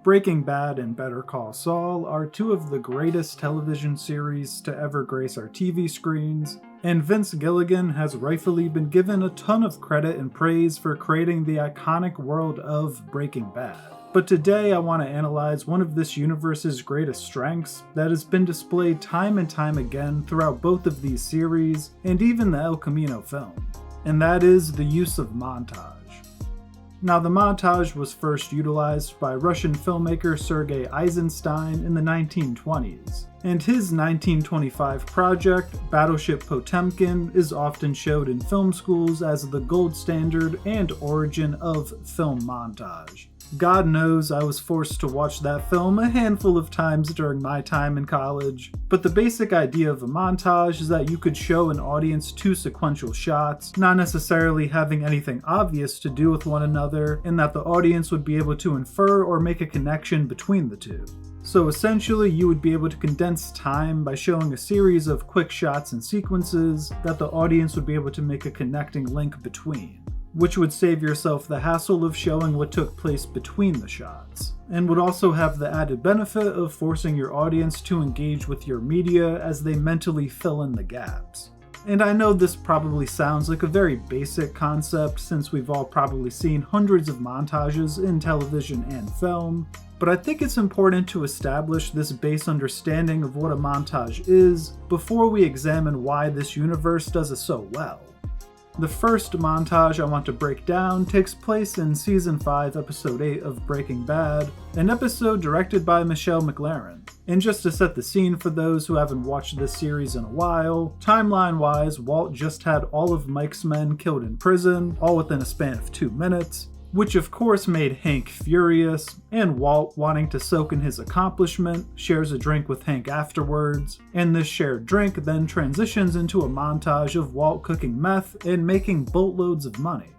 Breaking Bad and Better Call Saul are two of the greatest television series to ever grace our TV screens, and Vince Gilligan has rightfully been given a ton of credit and praise for creating the iconic world of Breaking Bad. But today I want to analyze one of this universe's greatest strengths that has been displayed time and time again throughout both of these series and even the El Camino film, and that is the use of montage. Now, the montage was first utilized by Russian filmmaker Sergei Eisenstein in the 1920s, and his 1925 project, Battleship Potemkin, is often showed in film schools as the gold standard and origin of film montage. God knows I was forced to watch that film a handful of times during my time in college, but the basic idea of a montage is that you could show an audience two sequential shots, not necessarily having anything obvious to do with one another, and that the audience would be able to infer or make a connection between the two. So essentially, you would be able to condense time by showing a series of quick shots and sequences that the audience would be able to make a connecting link between, which would save yourself the hassle of showing what took place between the shots, and would also have the added benefit of forcing your audience to engage with your media as they mentally fill in the gaps. And I know this probably sounds like a very basic concept since we've all probably seen hundreds of montages in television and film, but I think it's important to establish this base understanding of what a montage is before we examine why this universe does it so well. The first montage I want to break down takes place in Season 5, Episode 8 of Breaking Bad, an episode directed by Michelle MacLaren. And just to set the scene for those who haven't watched this series in a while, timeline-wise, Walt just had all of Mike's men killed in prison, all within a span of 2 minutes, which of course made Hank furious, and Walt, wanting to soak in his accomplishment, shares a drink with Hank afterwards, and this shared drink then transitions into a montage of Walt cooking meth and making boatloads of money.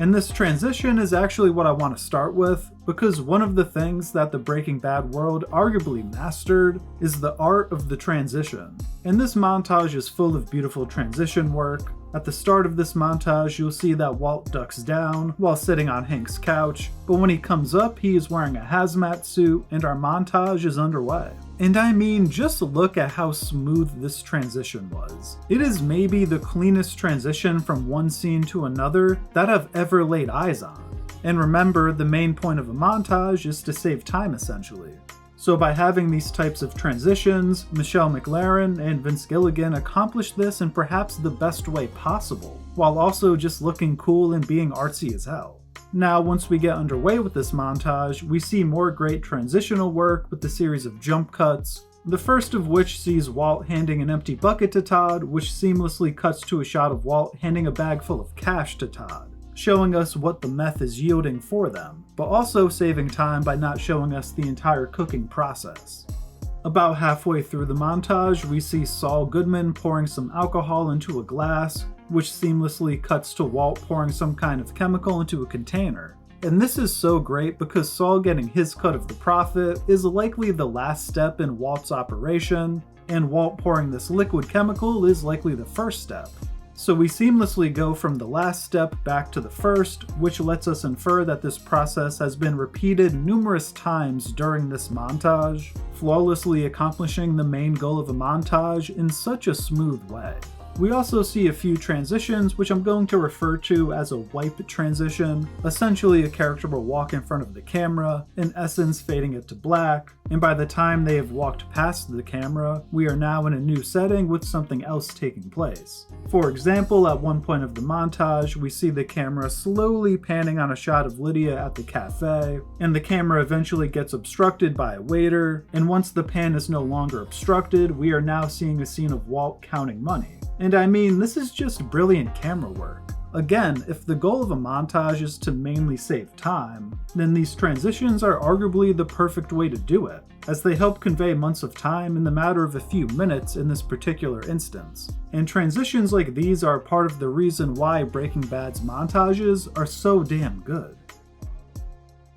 And this transition is actually what I want to start with, because one of the things that the Breaking Bad world arguably mastered is the art of the transition. And this montage is full of beautiful transition work. At the start of this montage, you'll see that Walt ducks down while sitting on Hank's couch, but when he comes up, he is wearing a hazmat suit, and our montage is underway. And I mean, just look at how smooth this transition was. It is maybe the cleanest transition from one scene to another that I've ever laid eyes on. And remember, the main point of a montage is to save time essentially. So by having these types of transitions, Michelle MacLaren and Vince Gilligan accomplished this in perhaps the best way possible, while also just looking cool and being artsy as hell. Now, once we get underway with this montage, we see more great transitional work with the series of jump cuts, the first of which sees Walt handing an empty bucket to Todd, which seamlessly cuts to a shot of Walt handing a bag full of cash to Todd, showing us what the meth is yielding for them, but also saving time by not showing us the entire cooking process. About halfway through the montage, we see Saul Goodman pouring some alcohol into a glass, which seamlessly cuts to Walt pouring some kind of chemical into a container. And this is so great because Saul getting his cut of the profit is likely the last step in Walt's operation, and Walt pouring this liquid chemical is likely the first step. So we seamlessly go from the last step back to the first, which lets us infer that this process has been repeated numerous times during this montage, flawlessly accomplishing the main goal of a montage in such a smooth way. We also see a few transitions, which I'm going to refer to as a wipe transition. Essentially, a character will walk in front of the camera, in essence fading it to black, and by the time they have walked past the camera, we are now in a new setting with something else taking place. For example, at one point of the montage, we see the camera slowly panning on a shot of Lydia at the cafe, and the camera eventually gets obstructed by a waiter, and once the pan is no longer obstructed, we are now seeing a scene of Walt counting money. And I mean, this is just brilliant camera work. Again, if the goal of a montage is to mainly save time, then these transitions are arguably the perfect way to do it, as they help convey months of time in the matter of a few minutes in this particular instance. And transitions like these are part of the reason why Breaking Bad's montages are so damn good.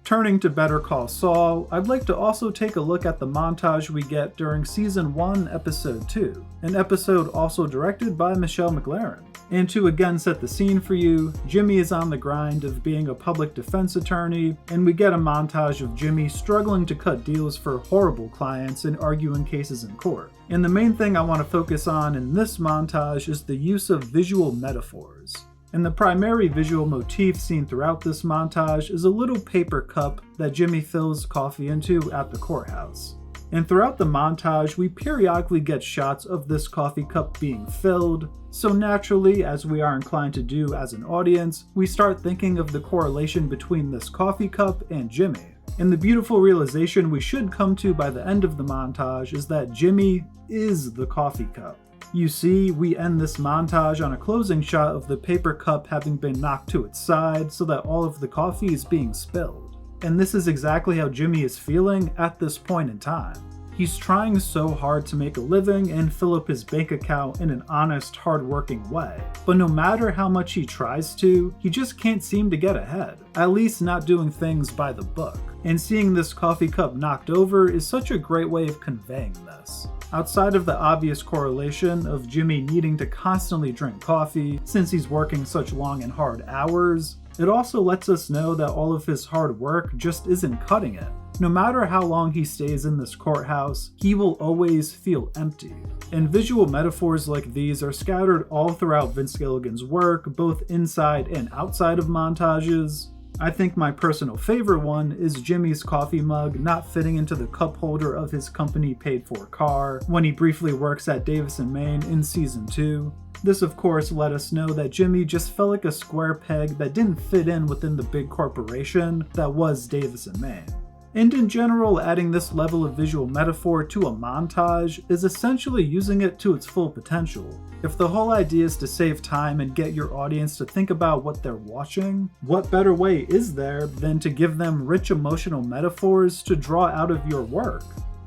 Turning to Better Call Saul, I'd like to also take a look at the montage we get during Season 1, Episode 2, an episode also directed by Michelle MacLaren. And to again set the scene for you, Jimmy is on the grind of being a public defense attorney, and we get a montage of Jimmy struggling to cut deals for horrible clients and arguing cases in court. And the main thing I want to focus on in this montage is the use of visual metaphors. And the primary visual motif seen throughout this montage is a little paper cup that Jimmy fills coffee into at the courthouse. And throughout the montage, we periodically get shots of this coffee cup being filled, so naturally, as we are inclined to do as an audience, we start thinking of the correlation between this coffee cup and Jimmy. And the beautiful realization we should come to by the end of the montage is that Jimmy is the coffee cup. You see, we end this montage on a closing shot of the paper cup having been knocked to its side so that all of the coffee is being spilled. And this is exactly how Jimmy is feeling at this point in time. He's trying so hard to make a living and fill up his bank account in an honest, hard-working way. But no matter how much he tries to, he just can't seem to get ahead. At least not doing things by the book. And seeing this coffee cup knocked over is such a great way of conveying this. Outside of the obvious correlation of Jimmy needing to constantly drink coffee since he's working such long and hard hours, it also lets us know that all of his hard work just isn't cutting it. No matter how long he stays in this courthouse, he will always feel empty. And visual metaphors like these are scattered all throughout Vince Gilligan's work, both inside and outside of montages. I think my personal favorite one is Jimmy's coffee mug not fitting into the cup holder of his company paid-for car when he briefly works at Davis & Maine in Season 2. This of course let us know that Jimmy just felt like a square peg that didn't fit in within the big corporation that was Davis & Maine. And in general, adding this level of visual metaphor to a montage is essentially using it to its full potential. If the whole idea is to save time and get your audience to think about what they're watching, what better way is there than to give them rich emotional metaphors to draw out of your work?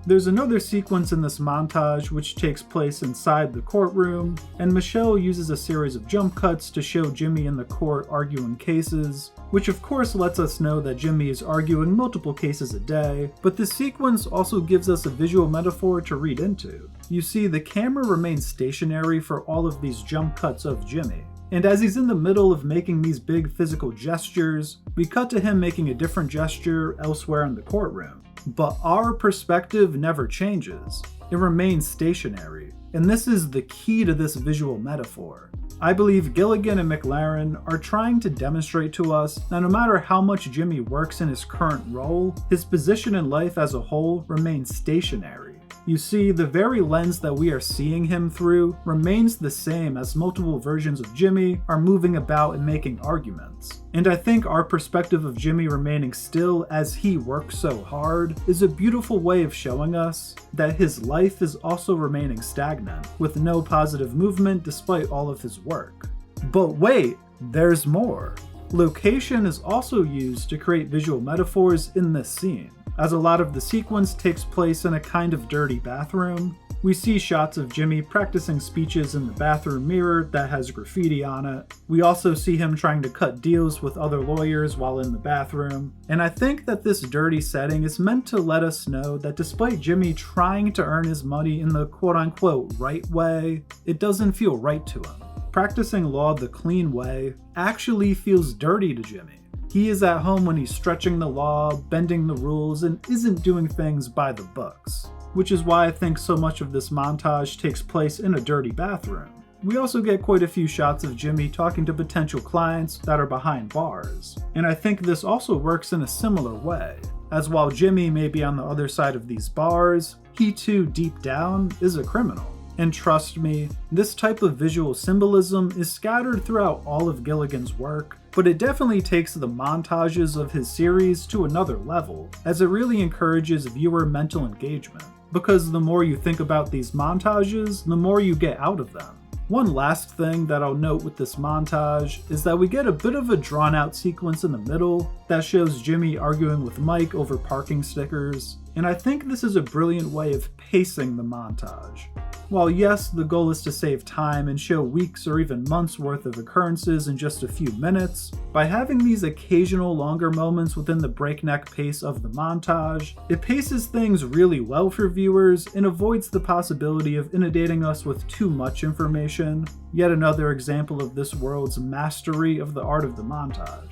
There's another sequence in this montage which takes place inside the courtroom, and Michelle uses a series of jump cuts to show Jimmy in the court arguing cases, which of course lets us know that Jimmy is arguing multiple cases a day, but this sequence also gives us a visual metaphor to read into. You see, the camera remains stationary for all of these jump cuts of Jimmy. And as he's in the middle of making these big physical gestures, we cut to him making a different gesture elsewhere in the courtroom. But our perspective never changes. It remains stationary. And this is the key to this visual metaphor. I believe Gilligan and McLaren are trying to demonstrate to us that no matter how much Jimmy works in his current role, his position in life as a whole remains stationary. You see, the very lens that we are seeing him through remains the same as multiple versions of Jimmy are moving about and making arguments. And I think our perspective of Jimmy remaining still as he works so hard is a beautiful way of showing us that his life is also remaining stagnant, with no positive movement despite all of his work. But wait, there's more. Location is also used to create visual metaphors in this scene. As a lot of the sequence takes place in a kind of dirty bathroom, we see shots of Jimmy practicing speeches in the bathroom mirror that has graffiti on it. We also see him trying to cut deals with other lawyers while in the bathroom. And I think that this dirty setting is meant to let us know that despite Jimmy trying to earn his money in the quote-unquote right way, it doesn't feel right to him. Practicing law the clean way actually feels dirty to Jimmy. He is at home when he's stretching the law, bending the rules, and isn't doing things by the books. Which is why I think so much of this montage takes place in a dirty bathroom. We also get quite a few shots of Jimmy talking to potential clients that are behind bars. And I think this also works in a similar way, as while Jimmy may be on the other side of these bars, he too deep down is a criminal. And trust me, this type of visual symbolism is scattered throughout all of Gilligan's work, but it definitely takes the montages of his series to another level, as it really encourages viewer mental engagement. Because the more you think about these montages, the more you get out of them. One last thing that I'll note with this montage is that we get a bit of a drawn-out sequence in the middle that shows Jimmy arguing with Mike over parking stickers, and I think this is a brilliant way of pacing the montage. While yes, the goal is to save time and show weeks or even months worth of occurrences in just a few minutes, by having these occasional longer moments within the breakneck pace of the montage, it paces things really well for viewers and avoids the possibility of inundating us with too much information. Yet another example of this world's mastery of the art of the montage.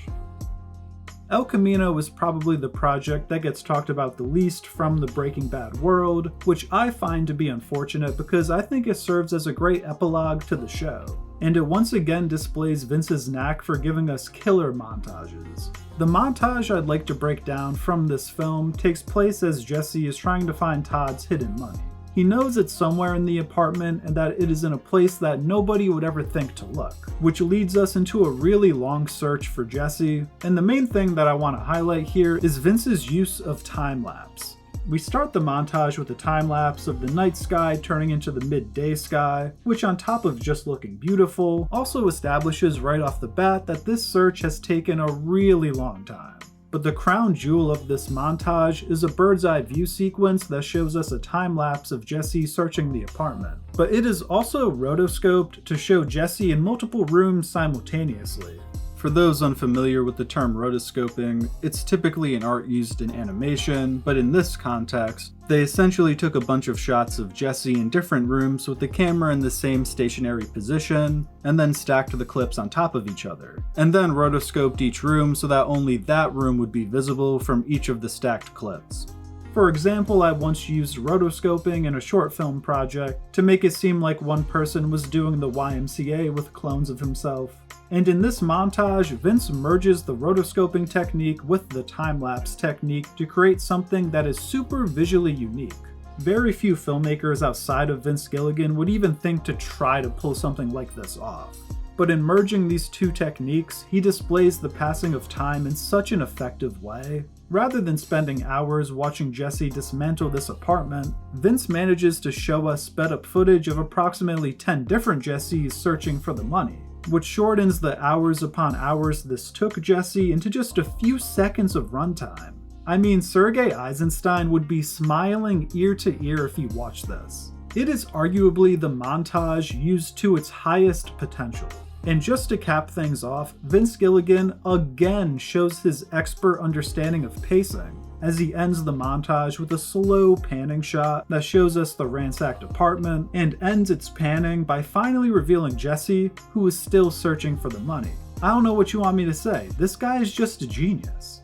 El Camino is probably the project that gets talked about the least from the Breaking Bad world, which I find to be unfortunate because I think it serves as a great epilogue to the show, and it once again displays Vince's knack for giving us killer montages. The montage I'd like to break down from this film takes place as Jesse is trying to find Todd's hidden money. He knows it's somewhere in the apartment and that it is in a place that nobody would ever think to look, which leads us into a really long search for Jesse, and the main thing that I want to highlight here is Vince's use of time-lapse. We start the montage with a time-lapse of the night sky turning into the midday sky, which on top of just looking beautiful, also establishes right off the bat that this search has taken a really long time. But the crown jewel of this montage is a bird's eye view sequence that shows us a time lapse of Jesse searching the apartment. But it is also rotoscoped to show Jesse in multiple rooms simultaneously. For those unfamiliar with the term rotoscoping, it's typically an art used in animation, but in this context, they essentially took a bunch of shots of Jesse in different rooms with the camera in the same stationary position, and then stacked the clips on top of each other, and then rotoscoped each room so that only that room would be visible from each of the stacked clips. For example, I once used rotoscoping in a short film project to make it seem like one person was doing the YMCA with clones of himself. And in this montage, Vince merges the rotoscoping technique with the time-lapse technique to create something that is super visually unique. Very few filmmakers outside of Vince Gilligan would even think to try to pull something like this off. But in merging these two techniques, he displays the passing of time in such an effective way. Rather than spending hours watching Jesse dismantle this apartment, Vince manages to show us sped up footage of approximately 10 different Jessies searching for the money, which shortens the hours upon hours this took Jesse into just a few seconds of runtime. I mean, Sergei Eisenstein would be smiling ear to ear if he watched this. It is arguably the montage used to its highest potential. And just to cap things off, Vince Gilligan again shows his expert understanding of pacing, as he ends the montage with a slow panning shot that shows us the ransacked apartment, and ends its panning by finally revealing Jesse, who is still searching for the money. I don't know what you want me to say, this guy is just a genius.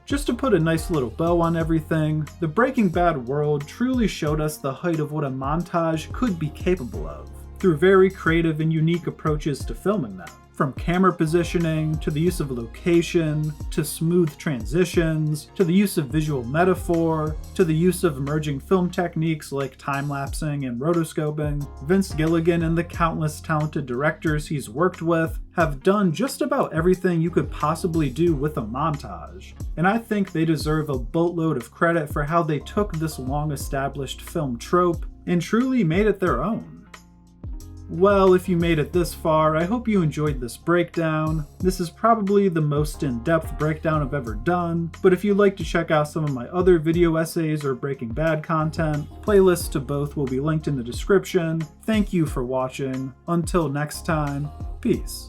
Just to put a nice little bow on everything, the Breaking Bad world truly showed us the height of what a montage could be capable of, through very creative and unique approaches to filming them. From camera positioning, to the use of location, to smooth transitions, to the use of visual metaphor, to the use of emerging film techniques like time-lapsing and rotoscoping, Vince Gilligan and the countless talented directors he's worked with have done just about everything you could possibly do with a montage. And I think they deserve a boatload of credit for how they took this long-established film trope and truly made it their own. Well, if you made it this far, I hope you enjoyed this breakdown. This is probably the most in-depth breakdown I've ever done, but if you'd like to check out some of my other video essays or Breaking Bad content, playlists to both will be linked in the description. Thank you for watching. Until next time, peace.